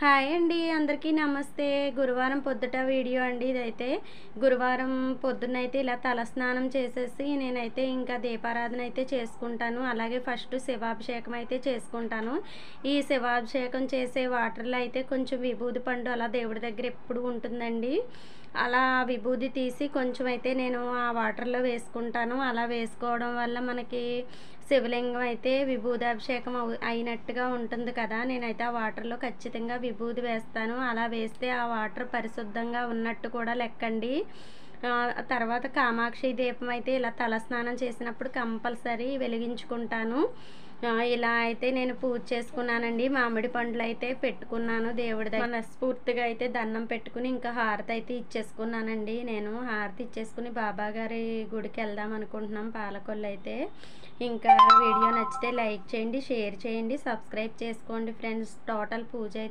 Hi అండి, అందరికీ నమస్తే. గురువారం పొద్దుట వీడియో అండి ఇదైతే. గురువారం పొద్దున్నైతే ఇలా తలస్నానం చేసేసి నేనైతే ఇంకా దీపారాధన అయితే చేసుకుంటాను. అలాగే ఫస్ట్ శివాభిషేకం అయితే చేసుకుంటాను. ఈ శివాభిషేకం చేసే వాటర్లో అయితే కొంచెం విభూది పండు అలా దేవుడి దగ్గర ఎప్పుడు ఉంటుందండి. అలా విభూది తీసి కొంచెం అయితే నేను ఆ వాటర్లో వేసుకుంటాను. అలా వేసుకోవడం వల్ల మనకి శివలింగం అయితే విభూదాభిషేకం అయినట్టుగా ఉంటుంది కదా. నేనైతే ఆ వాటర్లో ఖచ్చితంగా విభూది వేస్తాను. అలా వేస్తే ఆ వాటర్ పరిశుద్ధంగా ఉన్నట్టు కూడా లెక్కండి. తర్వాత కామాక్షి దీపం అయితే ఇలా తలస్నానం చేసినప్పుడు కంపల్సరీ వెలిగించుకుంటాను. ఇలా అయితే నేను పూజ చేసుకున్నానండి. మామిడి పండ్లు అయితే పెట్టుకున్నాను దేవుడి దగ్గర. మనస్ఫూర్తిగా అయితే దండం పెట్టుకుని ఇంకా హారతి అయితే ఇచ్చేసుకున్నానండి. నేను హారతి ఇచ్చేసుకుని బాబాగారి గుడికి వెళ్దాం అనుకుంటున్నాం పాలకొల్లు అయితే. ఇంకా వీడియో నచ్చితే లైక్ చేయండి, షేర్ చేయండి, సబ్స్క్రైబ్ చేసుకోండి ఫ్రెండ్స్. టోటల్ పూజ